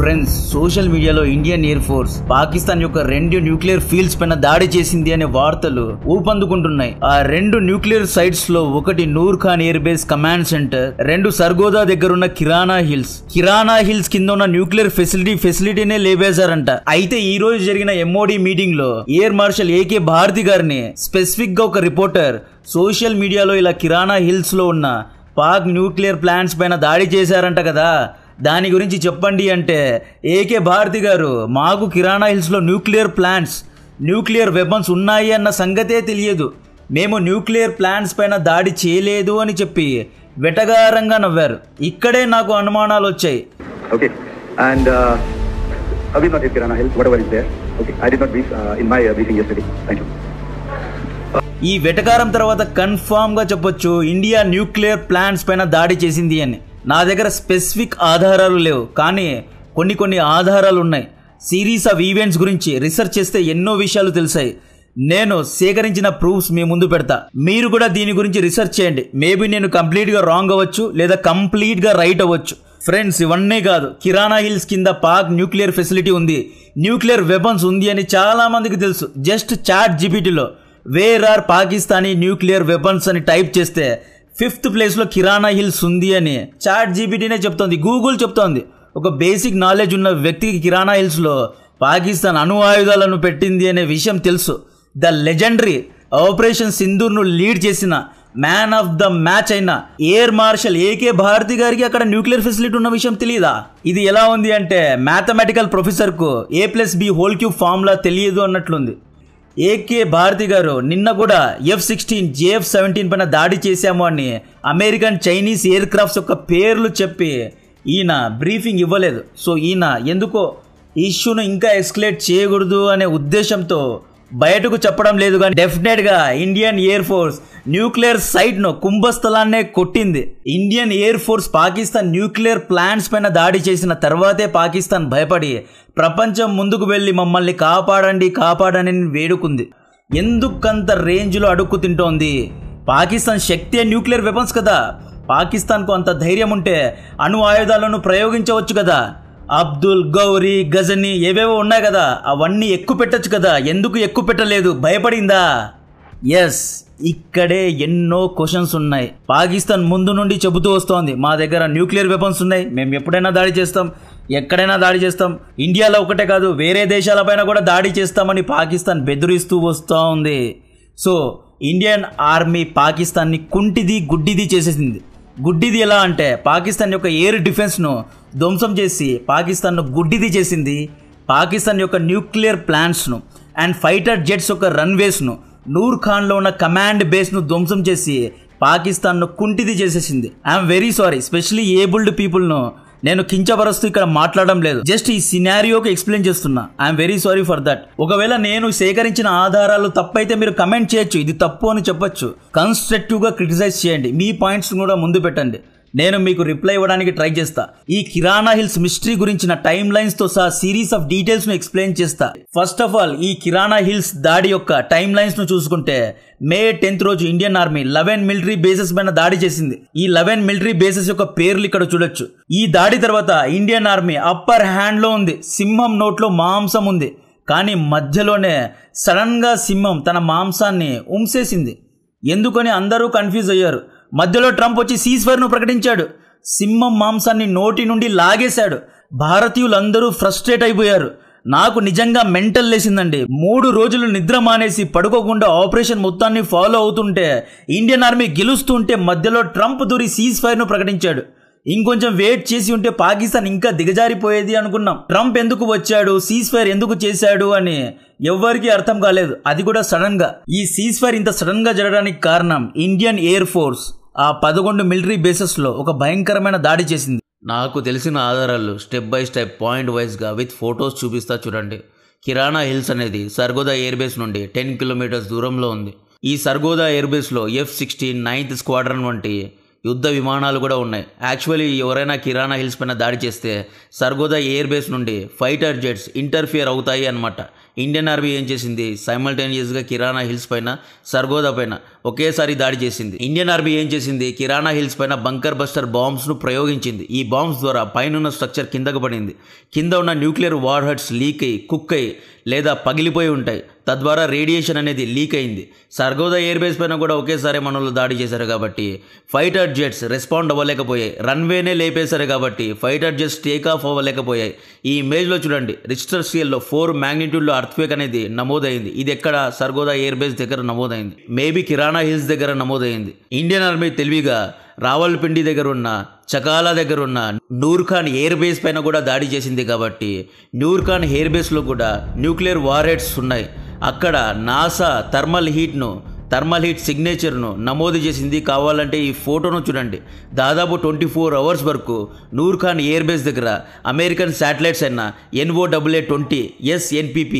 Friends, social మీడియాలో Indian Air force Pakistan యొక్క 2 nuclear fields పైన దాడి చేసింది అనే వార్తలు ఊపందుకుంటున్నాయి. ఆ 2 న్యూక్లియర్ సైట్స్ లో ఒకటి Noor Khan air base command centre, 2 Sargodha దగ్గర ఉన్న కిరానా హిల్స్ కింద ఉన్న న్యూక్లియర్ ఫెసిలిటీనే లేవేశారంట. అయితే ఈ రోజు జరిగిన ఎంఓడి మీటింగ్ లో ఎయిర్ మార్షల్ ఏకే భారతి గారిని స్పెసిఫిక్ గా ఒక రిపోర్టర్ సోషల్ మీడియాలో ఇలా కిరానా హిల్స్ లో ఉన్న పాక్ న్యూక్లియర్ ప్లాంట్స్ పైన దాడి చేశారంట కదా, దాని గురించి చెప్పండి అంటే ఏకే భారతి గారు, మాకు కిరానా హిల్స్లో న్యూక్లియర్ ప్లాంట్స్, న్యూక్లియర్ వెపన్స్ ఉన్నాయి అన్న సంగతే తెలియదు, మేము న్యూక్లియర్ ప్లాంట్స్ పైన దాడి చేయలేదు అని చెప్పి వెటగారంగా నవ్వారు. ఇక్కడే నాకు అనుమానాలు వచ్చాయి. ఈ వెటకారం తర్వాత కన్ఫామ్ గా చెప్పొచ్చు ఇండియా న్యూక్లియర్ ప్లాంట్స్ పైన దాడి చేసింది అని. నా దగ్గర స్పెసిఫిక్ ఆధారాలు లేవు, కానీ కొన్ని ఆధారాలు ఉన్నాయి. సిరీస్ ఆఫ్ ఈవెంట్స్ గురించి రీసెర్చ్ చేస్తే ఎన్నో విషయాలు తెలిసాయి. నేను సేకరించిన ప్రూఫ్స్ మీ ముందు పెడతా, మీరు కూడా దీని గురించి రీసెర్చ్ చేయండి. మేబీ నేను కంప్లీట్గా రాంగ్ అవ్వచ్చు, లేదా కంప్లీట్గా రైట్ అవ్వచ్చు. ఫ్రెండ్స్, ఇవన్నీ కాదు, కిరానా హిల్స్ కింద పాక్ న్యూక్లియర్ ఫెసిలిటీ ఉంది, న్యూక్లియర్ వెపన్స్ ఉంది అని చాలా మందికి తెలుసు. జస్ట్ చాట్ జీపీటీలో where are Pakistani nuclear weapons అని టైప్ చేస్తే 5th ప్లేస్లో కిరానా హిల్స్ ఉంది అని చాట్ జీపీటీనే చెప్తోంది, గూగుల్ చెప్తోంది. ఒక బేసిక్ నాలెడ్జ్ ఉన్న వ్యక్తికి కిరానా హిల్స్లో పాకిస్తాన్ అణు ఆయుధాలను పెట్టింది అనే విషయం తెలుసు. ద లెజెండరీ ఆపరేషన్ సింధూర్ను లీడ్ చేసిన మ్యాన్ ఆఫ్ ద మ్యాచ్ అయిన ఎయిర్ మార్షల్ ఏకే భారతి గారికి అక్కడ న్యూక్లియర్ ఫెసిలిటీ ఉన్న విషయం తెలియదా? ఇది ఎలా ఉంది అంటే మ్యాథమెటికల్ ప్రొఫెసర్కు A+B² ఫార్ములా తెలియదు అన్నట్లుంది. ఏకే భారతి గారు నిన్న కూడా F-16 JF-17 పైన దాడి చేశాము అని అమెరికన్ చైనీస్ ఎయిర్ క్రాఫ్ట్స్ యొక్క పేర్లు చెప్పి ఈయన బ్రీఫింగ్ ఇవ్వలేదు. సో ఈయన ఎందుకో ఇష్యూను ఇంకా ఎస్కలేట్ చేయకూడదు అనే ఉద్దేశంతో బయటకు చెప్పడం లేదు. కానీ డెఫినెట్గా ఇండియన్ ఎయిర్ ఫోర్స్ న్యూక్లియర్ సైట్ను కుంభస్థలాన్నే కొట్టింది. Indian Air force Pakistan nuclear plants పైన దాడి చేసిన తర్వాతే పాకిస్తాన్ భయపడి ప్రపంచం ముందుకు వెళ్ళి మమ్మల్ని కాపాడని వేడుకుంది. ఎందుకంత రేంజ్లో అడుక్కు తింటోంది? పాకిస్తాన్ శక్తి న్యూక్లియర్ వెపన్స్ కదా. పాకిస్తాన్కు అంత ధైర్యం ఉంటే అణు ఆయుధాలను ప్రయోగించవచ్చు కదా. అబ్దుల్, గౌరీ, గజని ఏవేవో ఉన్నాయి కదా, అవన్నీ ఎక్కువ పెట్టచ్చు కదా. ఎందుకు ఎక్కువ పెట్టలేదు? భయపడిందా? ఎస్, ఇక్కడే ఎన్నో క్వశ్చన్స్ ఉన్నాయి. పాకిస్తాన్ ముందు నుండి చెబుతూ వస్తోంది, మా దగ్గర న్యూక్లియర్ వెపన్స్ ఉన్నాయి, మేము ఎప్పుడైనా దాడి చేస్తాం, ఎక్కడైనా దాడి చేస్తాం, ఇండియాలో ఒకటే కాదు వేరే దేశాలపైన కూడా దాడి చేస్తామని పాకిస్తాన్ బెదిరిస్తూ వస్తూ ఉంది. సో ఇండియన్ ఆర్మీ పాకిస్తాన్ని కుంటిది గుడ్డిది చేసేసింది. గుడ్డిది ఎలా అంటే పాకిస్తాన్ యొక్క ఎయిర్ డిఫెన్స్ను ధ్వంసం చేసి పాకిస్తాన్ను గుడ్డిది చేసింది. పాకిస్తాన్ యొక్క న్యూక్లియర్ ప్లాంట్స్ను అండ్ ఫైటర్ జెట్స్ యొక్క రన్వేస్ను, నూర్ ఖాన్లో ఉన్న కమాండ్ బేస్ను ధ్వంసం చేసి పాకిస్తాన్ను కుంటిది చేసేసింది. I'm very sorry, specially abled పీపుల్ను నేను కించపరుస్తూ ఇక్కడ మాట్లాడడం లేదు, జస్ట్ ఈ సినారియోకి ఎక్స్ప్లెయిన్ చేస్తున్నా. I'm very sorry for that. ఒకవేళ నేను సేకరించిన ఆధారాలు తప్పైతే మీరు కమెంట్ చేయొచ్చు, ఇది తప్పు అని చెప్పొచ్చు. కన్స్ట్రక్టివ్గా క్రిటిసైజ్ చేయండి, మీ పాయింట్స్ కూడా ముందు పెట్టండి, నేను మీకు రిప్లై ఇవ్వడానికి ట్రై చేస్తా. ఈ కిరానా హిల్స్ మిస్టరీ గురించిన టైమ్ లైన్స్ తో సహా సిరీస్ ఆఫ్ డీటెయిల్స్ ను ఎక్స్ప్లెయిన్ చేస్తా. ఫస్ట్ ఆఫ్ ఆల్, ఈ కిరానా హిల్స్ దాడి యొక్క టైమ్ లైన్స్ ను చూసుకుంటే May 10th రోజు ఇండియన్ ఆర్మీ 11 మిలిటరీ బేసెస్ పైన దాడి చేసింది. ఈ 11 మిలిటరీ బేసెస్ యొక్క పేర్లు ఇక్కడ చూడొచ్చు. ఈ దాడి తర్వాత ఇండియన్ ఆర్మీ అప్పర్ హ్యాండ్ లో ఉంది, సింహం నోట్లో మాంసం ఉంది. కానీ మధ్యలోనే సడన్ గా సింహం తన మాంసాన్ని ఉంసేసింది. ఎందుకని అందరూ కన్ఫ్యూజ్ అయ్యారు. మధ్యలో ట్రంప్ వచ్చి సీజ్ ఫైర్ ను ప్రకటించాడు, సింహం మాంసాన్ని నోటి నుండి లాగేశాడు. భారతీయులందరూ ఫ్రస్ట్రేట్ అయిపోయారు. నాకు నిజంగా మెంటల్ లేసిందండి. 3 రోజులు నిద్ర మానేసి పడుకోకుండా ఆపరేషన్ మొత్తాన్ని ఫాలో అవుతుంటే ఇండియన్ ఆర్మీ గెలుస్తుంటే మధ్యలో ట్రంప్ దూరి సీజ్ ఫైర్ ను ప్రకటించాడు. ఇంకొంచెం వెయిట్ చేసి ఉంటే పాకిస్తాన్ ఇంకా దిగజారిపోయేది అనుకున్నాం. ట్రంప్ ఎందుకు వచ్చాడు, సీజ్ ఫైర్ ఎందుకు చేశాడు అని ఎవ్వరికీ అర్థం కాలేదు, అది కూడా సడన్ గా. ఈ సీజ్ ఫైర్ ఇంత సడన్ గా జరగడానికి కారణం ఇండియన్ ఎయిర్ ఫోర్స్ ఆ 11 మిలిటరీ బేసెస్ లో ఒక భయంకరమైన దాడి చేసింది. నాకు తెలిసిన ఆధారాలు స్టెప్ బై స్టెప్ పాయింట్ వైజ్గా విత్ ఫొటోస్ చూపిస్తా చూడండి. కిరానా హిల్స్ అనేది సర్గోదా ఎయిర్ బేస్ నుండి 10 కిలోమీటర్స్ దూరంలో ఉంది. ఈ సర్గోదా ఎయిర్ బేస్లో F-16 9th స్క్వాడ్రన్ వంటి యుద్ధ విమానాలు కూడా ఉన్నాయి. యాక్చువల్లీ ఎవరైనా కిరాణా హిల్స్ పైన దాడి చేస్తే సర్గోదా ఎయిర్ బేస్ నుండి ఫైటర్ జెట్స్ ఇంటర్ఫియర్ అవుతాయి అన్నమాట. ఇండియన్ ఆర్మీ ఏం చేసింది, సైమల్టేనియస్గా కిరాణా హిల్స్ పైన సర్గోదా పైన ఒకేసారి దాడి చేసింది. ఇండియన్ ఆర్మీ ఏం చేసింది, కిరాణా హిల్స్ పైన బంకర్ బస్టర్ బాంబ్స్ను ప్రయోగించింది. ఈ బాంబ్స్ ద్వారా పైన స్ట్రక్చర్ కిందకు పడింది. కింద ఉన్న న్యూక్లియర్ వార్ హెడ్స్ లీక్ అయ్యి కుక్ అయ్యి లేదా పగిలిపోయి ఉంటాయి. తద్వారా రేడియేషన్ అనేది లీక్ అయింది. సర్గోదా ఎయిర్ బేస్ పైన కూడా ఒకేసారి మనలో దాడి చేశారు కాబట్టి ఫైటర్ జెట్స్ రెస్పాండ్ అవ్వలేకపోయాయి. రన్వేనే లేపేశారు కాబట్టి ఫైటర్ జెట్స్ టేక్ ఆఫ్ అవ్వలేకపోయాయి. ఈ ఇమేజ్లో చూడండి, రిక్టర్ స్కేల్లో 4 మ్యాగ్నిట్యూడ్లో అర్త్క్వేక్ అనేది నమోదైంది. ఇది ఎక్కడ, సర్గోదా ఎయిర్ బేస్ దగ్గర నమోదైంది. మేబీ కిరాణా హిల్స్ దగ్గర నమోదైంది. ఇండియన్ ఆర్మీ తెలివిగా రావల్పిండి దగ్గర ఉన్న, చకాలా దగ్గర ఉన్న నూర్ఖాన్ ఎయిర్ బేస్ పైన కూడా దాడి చేసింది కాబట్టి నూర్ఖాన్ ఎయిర్ బేస్లో కూడా న్యూక్లియర్ వార్ హెడ్స్ ఉన్నాయి. అక్కడ నాసా థర్మల్ హీట్ సిగ్నేచర్ను నమోదు చేసింది. కావాలంటే ఈ ఫోటోను చూడండి. దాదాపు 24 అవర్స్ వరకు నూర్ఖాన్ ఎయిర్ బేస్ దగ్గర అమెరికన్ శాటిలైట్స్ అయిన NOAA-20 SNPP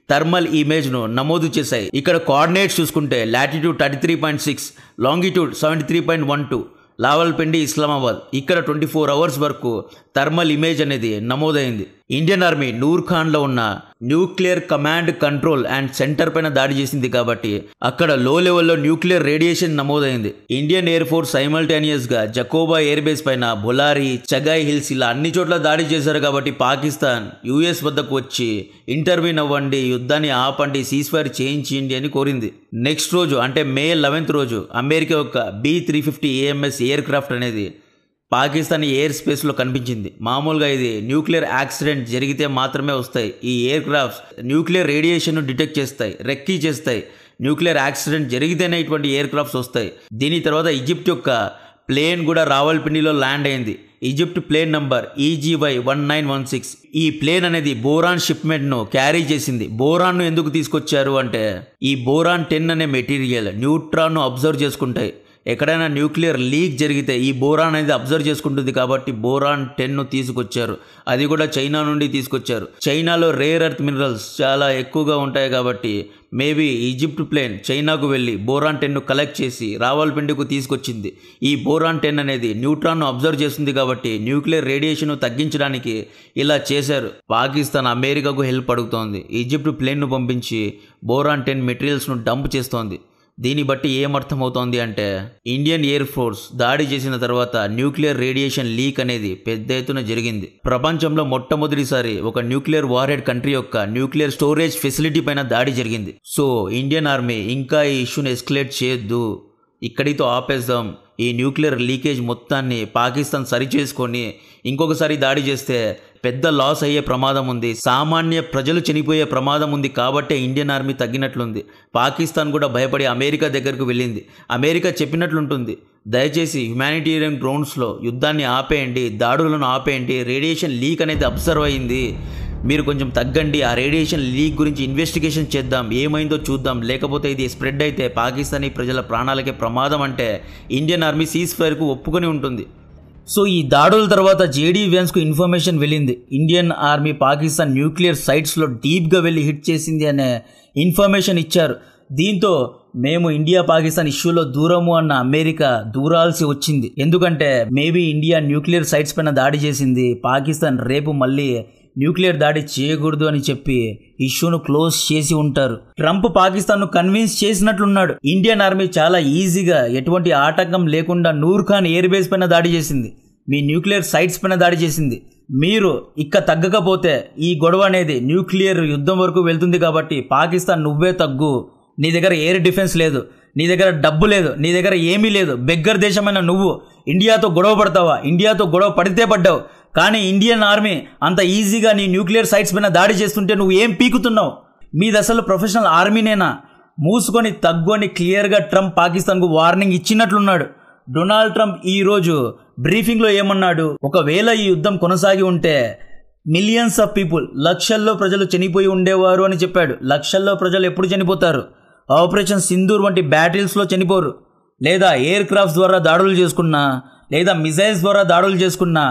థర్మల్ ఇమేజ్ను నమోదు చేశాయి. ఇక్కడ కోఆర్డినేట్స్ చూసుకుంటే లాటిట్యూడ్ 33.6, లాంగిట్యూడ్ 73.12, లావల్పిండి ఇస్లామాబాద్. ఇక్కడ 24 అవర్స్ వరకు థర్మల్ ఇమేజ్ అనేది నమోదైంది. ఇండియన్ ఆర్మీ నూర్ఖాన్లో ఉన్న nuclear command control and centre పైన దాడి చేసింది కాబట్టి అక్కడ లో లెవెల్లో న్యూక్లియర్ రేడియేషన్ నమోదైంది. ఇండియన్ ఎయిర్ ఫోర్స్ సైమల్టేనియస్గా జకోబా ఎయిర్ బేస్ పైన, బొలారి, చగాయ్ హిల్స్ ఇలా అన్ని చోట్ల దాడి చేశారు కాబట్టి పాకిస్తాన్ US వద్దకు వచ్చి ఇంటర్వ్యూన్ అవ్వండి, యుద్ధాన్ని ఆపండి, సీజ్ఫైర్ చేయించండి అని కోరింది. నెక్స్ట్ రోజు అంటే May 11th రోజు అమెరికా యొక్క B-350 AMS ఎయిర్ క్రాఫ్ట్ అనేది పాకిస్తాన్ ఎయిర్ స్పేస్లో కనిపించింది. మామూలుగా ఇది న్యూక్లియర్ యాక్సిడెంట్ జరిగితే మాత్రమే వస్తాయి. ఈ ఎయిర్ క్రాఫ్ట్స్ న్యూక్లియర్ రేడియేషన్ను డిటెక్ట్ చేస్తాయి, రెక్కీ చేస్తాయి. న్యూక్లియర్ యాక్సిడెంట్ జరిగితేనే ఇటువంటి ఎయిర్ క్రాఫ్ట్స్ వస్తాయి. దీని తర్వాత ఈజిప్ట్ యొక్క ప్లేన్ కూడా రావల్పిండిలో ల్యాండ్ అయింది. Egypt plane number EGY-1916. ఈ ప్లేన్ అనేది బోరాన్ షిప్మెంట్ను క్యారీ చేసింది. బోరాన్ను ఎందుకు తీసుకొచ్చారు అంటే ఈ బోరాన్ 10 అనే మెటీరియల్ న్యూట్రాన్ను అబ్జర్వ్ చేసుకుంటాయి. ఎక్కడైనా న్యూక్లియర్ లీక్ జరిగితే ఈ బోరాన్ అనేది అబ్జర్వ్ చేసుకుంటుంది కాబట్టి బోరాన్ 10ను తీసుకొచ్చారు. అది కూడా చైనా నుండి తీసుకొచ్చారు. చైనాలో రేర్ ఎర్త్ మినరల్స్ చాలా ఎక్కువగా ఉంటాయి కాబట్టి మేబీ ఈజిప్ట్ ప్లేన్ చైనాకు వెళ్ళి బోరాన్ 10ను కలెక్ట్ చేసి రావల్పిండికు తీసుకొచ్చింది. ఈ బోరాన్ 10 అనేది న్యూట్రాన్ను అబ్జర్వ్ చేస్తుంది కాబట్టి న్యూక్లియర్ రేడియేషన్ను తగ్గించడానికి ఇలా చేశారు. పాకిస్తాన్ అమెరికాకు హెల్ప్ అడుగుతోంది. ఈజిప్ట్ ప్లేన్ను పంపించి బోరాన్ 10 మెటీరియల్స్ను డంప్ చేస్తోంది. దీన్ని బట్టి ఏమర్థమవుతోంది అంటే ఇండియన్ ఎయిర్ ఫోర్స్ దాడి చేసిన తర్వాత న్యూక్లియర్ రేడియేషన్ లీక్ అనేది పెద్ద ఎత్తున జరిగింది. ప్రపంచంలో మొట్టమొదటిసారి ఒక న్యూక్లియర్ వార్హెడ్ కంట్రీ యొక్క న్యూక్లియర్ స్టోరేజ్ ఫెసిలిటీ పైన దాడి జరిగింది. సో ఇండియన్ ఆర్మీ ఇంకా ఈ ఇష్యూని ఎస్కలేట్ చేయొద్దు, ఇక్కడితో ఆపేద్దాం. ఈ న్యూక్లియర్ లీకేజ్ మొత్తాన్ని పాకిస్తాన్ సరిచేసుకొని ఇంకొకసారి దాడి చేస్తే పెద్ద లాస్ అయ్యే ప్రమాదం ఉంది, సామాన్య ప్రజలు చనిపోయే ప్రమాదం ఉంది. కాబట్టే ఇండియన్ ఆర్మీ తగ్గినట్లుంది. పాకిస్తాన్ కూడా భయపడి అమెరికా దగ్గరకు వెళ్ళింది. అమెరికా చెప్పినట్లుంటుంది, దయచేసి హ్యుమానిటేరియన్ గ్రౌండ్స్లో యుద్ధాన్ని ఆపేయండి, దాడులను ఆపేయండి, రేడియేషన్ లీక్ అనేది అబ్జర్వ్ అయింది, మీరు కొంచెం తగ్గండి, ఆ రేడియేషన్ లీక్ గురించి ఇన్వెస్టిగేషన్ చేద్దాం, ఏమైందో చూద్దాం, లేకపోతే ఇది స్ప్రెడ్ అయితే పాకిస్తానీ ప్రజల ప్రాణాలకే ప్రమాదం అంటే ఇండియన్ ఆర్మీ సీజ్ ఫైర్కు ఒప్పుకొని ఉంటుంది. సో ఈ దాడుల తర్వాత JD Vanceకు ఇన్ఫర్మేషన్ వెళ్ళింది. ఇండియన్ ఆర్మీ పాకిస్తాన్ న్యూక్లియర్ సైట్స్లో డీప్గా వెళ్ళి హిట్ చేసింది అనే ఇన్ఫర్మేషన్ ఇచ్చారు. దీంతో మేము ఇండియా పాకిస్తాన్ ఇష్యూలో దూరము అన్న అమెరికా దూరాల్సి వచ్చింది. ఎందుకంటే మేబీ ఇండియా న్యూక్లియర్ సైట్స్ పైన దాడి చేసింది, పాకిస్తాన్ రేపు మళ్ళీ న్యూక్లియర్ దాడి చేయకూడదు అని చెప్పి ఇష్యూను క్లోజ్ చేసి ఉంటారు. ట్రంప్ పాకిస్తాన్ను కన్విన్స్ చేసినట్లున్నాడు. ఇండియన్ ఆర్మీ చాలా ఈజీగా ఎటువంటి ఆటంకం లేకుండా నూర్ఖాన్ ఎయిర్ బేస్ పైన దాడి చేసింది, మీ న్యూక్లియర్ సైట్స్ పైన దాడి చేసింది. మీరు ఇక్క తగ్గకపోతే ఈ గొడవ అనేది న్యూక్లియర్ యుద్ధం వరకు వెళ్తుంది. కాబట్టి పాకిస్తాన్ నువ్వే తగ్గు, నీ దగ్గర ఎయిర్ డిఫెన్స్ లేదు, నీ దగ్గర డబ్బు లేదు, నీ దగ్గర ఏమీ లేదు, బెగ్గర్ దేశమైన నువ్వు ఇండియాతో గొడవ పడతావా? ఇండియాతో గొడవ పడితే పడ్డావు, కానీ ఇండియన్ ఆర్మీ అంత ఈజీగా నీ న్యూక్లియర్ సైట్స్ పైన దాడి చేస్తుంటే నువ్వు ఏం పీకుతున్నావు? మీది అసలు ప్రొఫెషనల్ ఆర్మీనేనా? మూసుకొని తగ్గు అని క్లియర్గా ట్రంప్ పాకిస్తాన్కు వార్నింగ్ ఇచ్చినట్లున్నాడు. డొనాల్డ్ ట్రంప్ ఈరోజు బ్రీఫింగ్లో ఏమన్నాడు, ఒకవేళ ఈ యుద్ధం కొనసాగి ఉంటే మిలియన్స్ ఆఫ్ పీపుల్, లక్షల్లో ప్రజలు చనిపోయి ఉండేవారు అని చెప్పాడు. లక్షల్లో ప్రజలు ఎప్పుడు చనిపోతారు? ఆపరేషన్ సింధూర్ వంటి బ్యాటిల్స్లో చనిపోరు, లేదా ఎయిర్ క్రాఫ్ట్స్ ద్వారా దాడులు చేసుకున్నా, లేదా మిజైల్స్ ద్వారా దాడులు చేసుకున్నా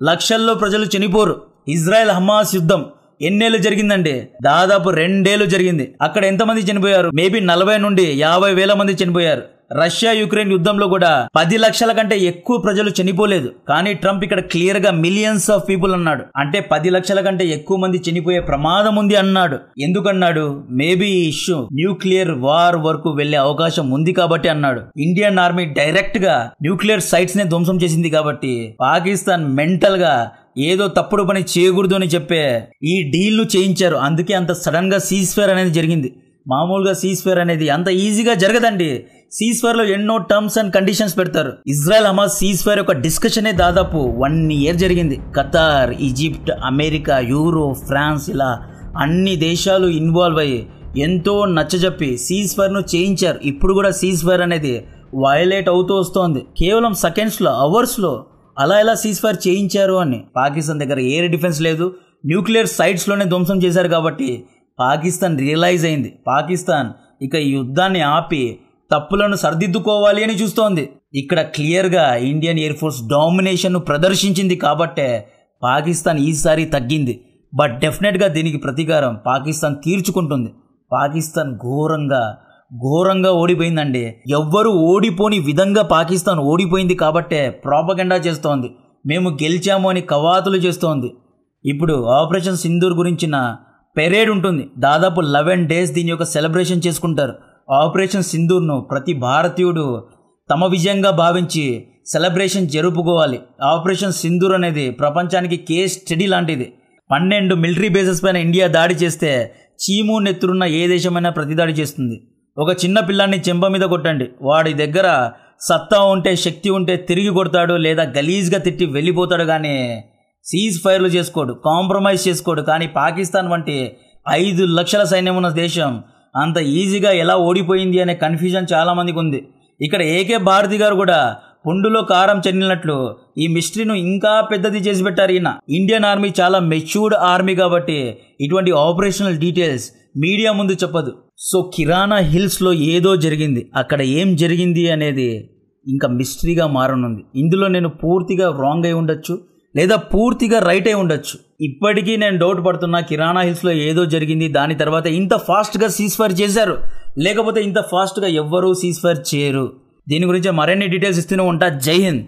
లక్షల్లో ప్రజలు చనిపోరు. ఇజ్రాయెల్ హమాస్ యుద్ధం ఎన్నేళ్ళు జరిగిందండి? దాదాపు 2 ఏళ్ళు జరిగింది. అక్కడ ఎంతమంది చనిపోయారు? మేబీ 40 నుండి 50 వేల మంది చనిపోయారు. రష్యా యుక్రెయిన్ యుద్ధంలో కూడా 10 లక్షల కంటే ఎక్కువ ప్రజలు చనిపోలేదు. కానీ ట్రంప్ ఇక్కడ క్లియర్ గా మిలియన్స్ ఆఫ్ పీపుల్ అన్నాడు. అంటే 10 లక్షల కంటే ఎక్కువ మంది చనిపోయే ప్రమాదం ఉంది అన్నాడు. ఎందుకన్నాడు? మేబీ ఈ ఇష్యూ న్యూక్లియర్ వార్ వరకు వెళ్లే అవకాశం ఉంది కాబట్టి అన్నాడు. ఇండియన్ ఆర్మీ డైరెక్ట్ గా న్యూక్లియర్ సైట్స్ నే ధ్వంసం చేసింది కాబట్టి పాకిస్తాన్ మెంటల్ గా ఏదో తప్పుడు పని చేయకూడదు అని చెప్పే ఈ డీల్ ను చేయించారు. అందుకే అంత సడన్ గా సీజ్ ఫైర్ అనేది జరిగింది. మామూలుగా సీజ్ ఫైర్ అనేది అంత ఈజీగా జరగదండి. సీజ్ ఫైర్ లో ఎన్నో టర్మ్స్ అండ్ కండిషన్స్ పెడతారు. ఇజ్రాయెల్ హమాస్ సీజ్ ఫైర్ యొక్క డిస్కషనే దాదాపు 1 year జరిగింది. Qatar, Egypt, America, Europe, France ఇలా అన్ని దేశాలు ఇన్వాల్వ్ అయ్యి ఎంతో నచ్చజెప్పి సీజ్ ఫైర్ ను చేయించారు. ఇప్పుడు కూడా సీజ్ ఫైర్ అనేది వయలేట్ అవుతూ వస్తోంది. కేవలం సెకండ్స్ లో, అవర్స్ లో అలా ఎలా సీజ్ ఫైర్ చేయించారు అని. పాకిస్తాన్ దగ్గర ఎయిర్ డిఫెన్స్ లేదు, న్యూక్లియర్ సైట్స్ లోనే ధ్వంసం చేశారు కాబట్టి పాకిస్తాన్ రియలైజ్ అయింది. పాకిస్తాన్ ఇక ఈ యుద్ధాన్ని ఆపి తప్పులను సరిదిద్దుకోవాలి అని చూస్తోంది. ఇక్కడ క్లియర్ గా ఇండియన్ ఎయిర్ ఫోర్స్ డామినేషన్ ను ప్రదర్శించింది కాబట్టే పాకిస్తాన్ ఈసారి తగ్గింది. బట్ డెఫినెట్ గా దీనికి ప్రతీకారం పాకిస్తాన్ తీర్చుకుంటుంది. పాకిస్తాన్ ఘోరంగా ఓడిపోయిందండి. ఎవ్వరూ ఓడిపోని విధంగా పాకిస్తాన్ ఓడిపోయింది కాబట్టే ప్రాపగండా చేస్తోంది. మేము గెలిచాము అని కవాతులు చేస్తోంది. ఇప్పుడు ఆపరేషన్ సింధూర్ గురించిన పెరేడ్ ఉంటుంది. దాదాపు 11 days దీని యొక్క సెలబ్రేషన్ చేసుకుంటారు. ఆపరేషన్ సింధూర్ను ప్రతి భారతీయుడు తమ విజయంగా భావించి సెలబ్రేషన్ జరుపుకోవాలి. ఆపరేషన్ సింధూర్ అనేది ప్రపంచానికి కేస్ స్టడీ లాంటిది. 12 మిలిటరీ బేసెస్ పైన ఇండియా దాడి చేస్తే చీము నెత్తురున్న ఏ దేశమైనా ప్రతిదాడి చేస్తుంది. ఒక చిన్న పిల్లాన్ని చెంప మీద కొట్టండి, వాడి దగ్గర సత్తా ఉంటే, శక్తి ఉంటే తిరిగి కొడతాడు, లేదా గలీజ్గా తిట్టి వెళ్ళిపోతాడు. కానీ సీజ్ ఫైర్లు చేసుకోడు, కాంప్రమైజ్ చేసుకోడు. కానీ పాకిస్తాన్ వంటి 5 లక్షల సైన్యం ఉన్న దేశం అంత ఈజీగా ఎలా ఓడిపోయింది అనే కన్ఫ్యూజన్ చాలా మందికి ఉంది. ఇక్కడ ఏకే భారతి గారు కూడా పుండులో కారం చెన్నినట్లు ఈ మిస్టరీను ఇంకా పెద్దది చేసి పెట్టారు. ఈయన ఇండియన్ ఆర్మీ చాలా మెచ్యూర్డ్ ఆర్మీ కాబట్టి ఇటువంటి ఆపరేషనల్ డీటెయిల్స్ మీడియా ముందు చెప్పదు. సో కిరాణా హిల్స్ లో ఏదో జరిగింది, అక్కడ ఏం జరిగింది అనేది ఇంకా మిస్టరీగా మారనుంది. ఇందులో నేను పూర్తిగా రాంగ్ అయి ఉండొచ్చు, లేదా పూర్తిగా రైట్ అయి ఉండొచ్చు. ఇప్పటికీ నేను డౌట్ పడుతున్నా, కిరాణా హిల్స్ లో ఏదో జరిగింది, దాని తర్వాత ఇంత ఫాస్ట్ గా సీజ్ ఫైర్ చేశారు, లేకపోతే ఇంత ఫాస్ట్ గా ఎవ్వరూ సీజ్ ఫైర్ చేయరు. దీని గురించి మరిన్ని డీటెయిల్స్ ఇస్తూనే ఉంటా. జై హింద్.